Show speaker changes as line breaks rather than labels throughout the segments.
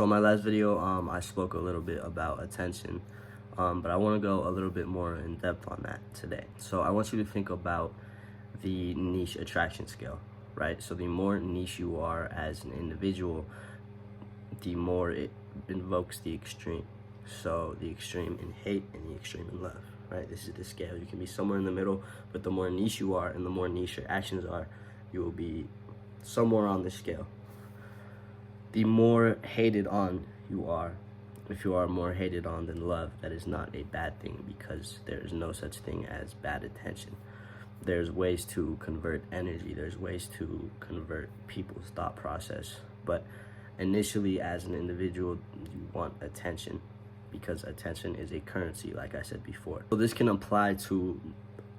So in my last video, I spoke a little bit about attention, but I want to go a little bit more in depth on that today. So I want you to think about the niche attraction scale, right? So the more niche you are as an individual, the more it invokes the extreme. So the extreme in hate and the extreme in love, right? This is the scale. You can be somewhere in the middle, but the more niche you are and the more niche your actions are, you will be somewhere on the scale. The more hated on you are, if you are more hated on than love, that is not a bad thing, because there is no such thing as bad attention. There's ways to convert energy, there's ways to convert people's thought process, but initially as an individual, you want attention, because attention is a currency, like I said before. So this can apply to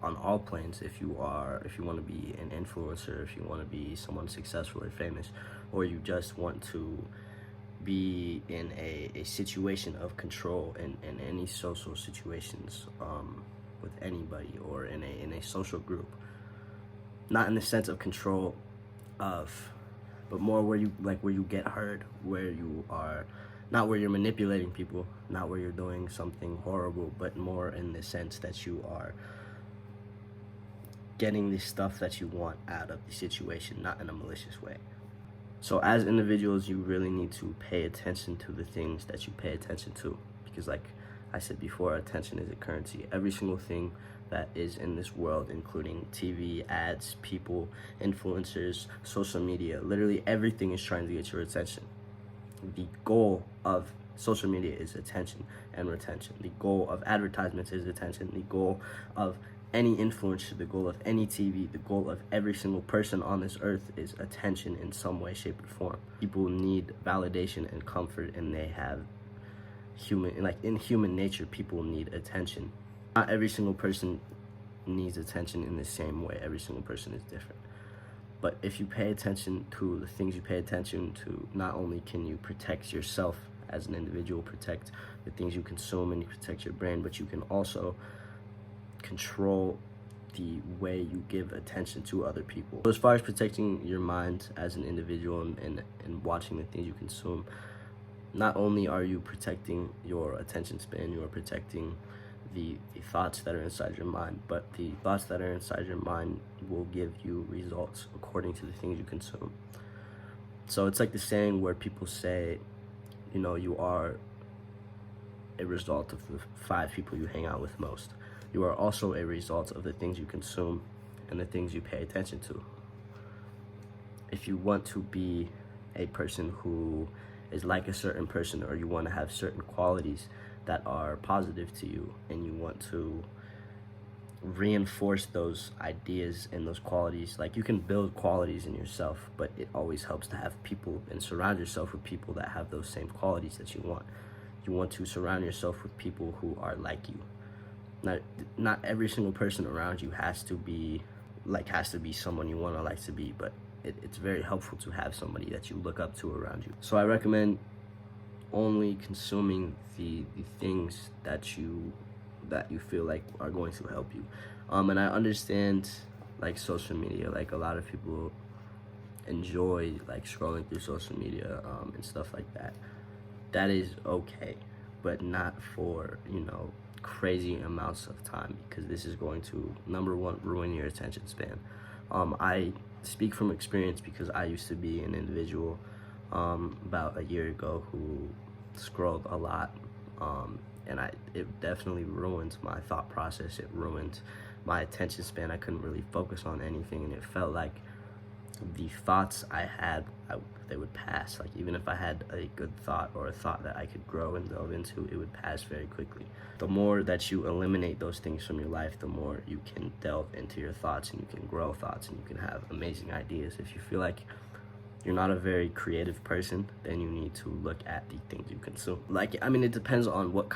on all planes. If you want to be an influencer, if you want to be someone successful or famous, or you just want to be in a situation of control in any social situations, with anybody, or in a social group, not in the sense of control of, but more where you get heard, where you are not where you're manipulating people, not where you're doing something horrible, but more in the sense that you are getting the stuff that you want out of the situation, not in a malicious way. So as individuals, you really need to pay attention to the things that you pay attention to, because like I said before, attention is a currency. Every single thing that is in this world, including TV, ads, people, influencers, social media, literally everything is trying to get your attention. The goal of social media is attention and retention. The goal of advertisements is attention. The goal of any influencer, the goal of any TV, the goal of every single person on this earth is attention in some way, shape, or form. People need validation and comfort, and they have in human nature, people need attention. Not every single person needs attention in the same way. Every single person is different. But if you pay attention to the things you pay attention to, not only can you protect yourself as an individual, protect the things you consume, and you protect your brain, but you can also control the way you give attention to other people. So as far as protecting your mind as an individual and watching the things you consume, not only are you protecting your attention span, you are protecting the thoughts that are inside your mind, but the thoughts that are inside your mind will give you results according to the things you consume. So it's like the saying where people say, you are a result of the 5 people you hang out with most. You are also a result of the things you consume and the things you pay attention to. If you want to be a person who is like a certain person, or you want to have certain qualities that are positive to you, and you want to reinforce those ideas and those qualities, like you can build qualities in yourself, but it always helps to have people and surround yourself with people that have those same qualities that you want. You want to surround yourself with people who are like you. Not every single person around you has to be someone you want to like to be, but it's very helpful to have somebody that you look up to around you. So I recommend only consuming the things that you feel like are going to help you. And I understand like social media, like a lot of people enjoy like scrolling through social media and stuff like that. That is okay, but not for crazy amounts of time, because this is going to, number one, ruin your attention span. I speak from experience, because I used to be an individual about a year ago who scrolled a lot, and it definitely ruined my thought process. It ruined my attention span. I couldn't really focus on anything, and it felt like the thoughts I had, they would pass. Like even if I had a good thought, or a thought that I could grow and delve into, it would pass very quickly. The more that you eliminate those things from your life, the more you can delve into your thoughts, and you can grow thoughts, and you can have amazing ideas. If you feel like you're not a very creative person, then you need to look at the things you consume. It depends on what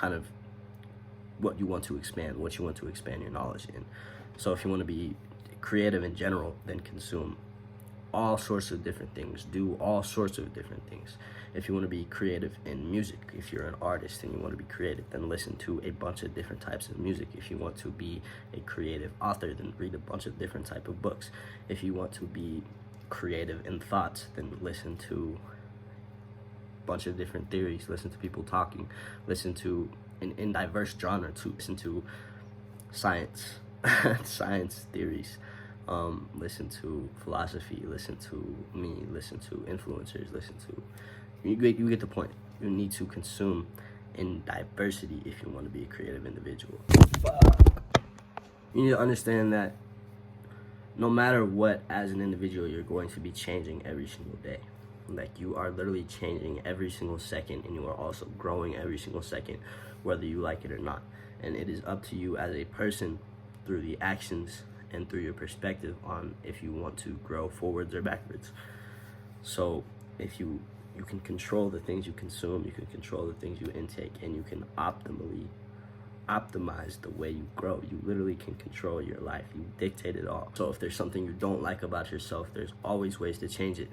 you want to expand, what you want to expand your knowledge in. So if you want to be creative in general, then consume all sorts of different things, do all sorts of different things. If you want to be creative in music, if you're an artist and you want to be creative, then listen to a bunch of different types of music. If you want to be a creative author, then read a bunch of different type of books. If you want to be creative in thoughts, then listen to bunch of different theories, listen to people talking, listen to in diverse genre too, listen to science, science theories, listen to philosophy, listen to me, listen to influencers, listen to, you get the point. You need to consume in diversity if you want to be a creative individual. You need to understand that no matter what, as an individual, you're going to be changing every single day. Like, you are literally changing every single second, and you are also growing every single second, whether you like it or not. And it is up to you as a person, through the actions and through your perspective, on if you want to grow forwards or backwards. So if you can control the things you consume, you can control the things you intake, and you can optimize the way you grow. You literally can control your life. You dictate it all. So if there's something you don't like about yourself, there's always ways to change it.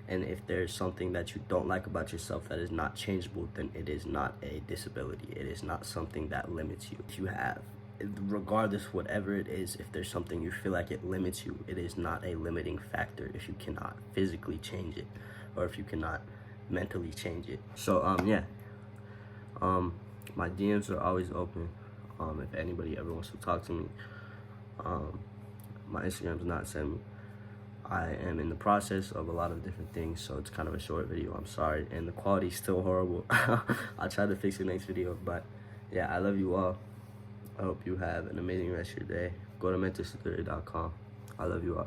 And if there's something that you don't like about yourself that is not changeable, then it is not a disability. It is not something that limits you. If you have, regardless whatever it is, if there's something you feel like it limits you, it is not a limiting factor if you cannot physically change it, or if you cannot mentally change it. So my DMs are always open. If anybody ever wants to talk to me, my Instagram's not send me. I am in the process of a lot of different things, so it's kind of a short video. I'm sorry, and the quality's still horrible. I'll try to fix the next video, but yeah, I love you all. I hope you have an amazing rest of your day. Go to mentalstability.com. I love you all.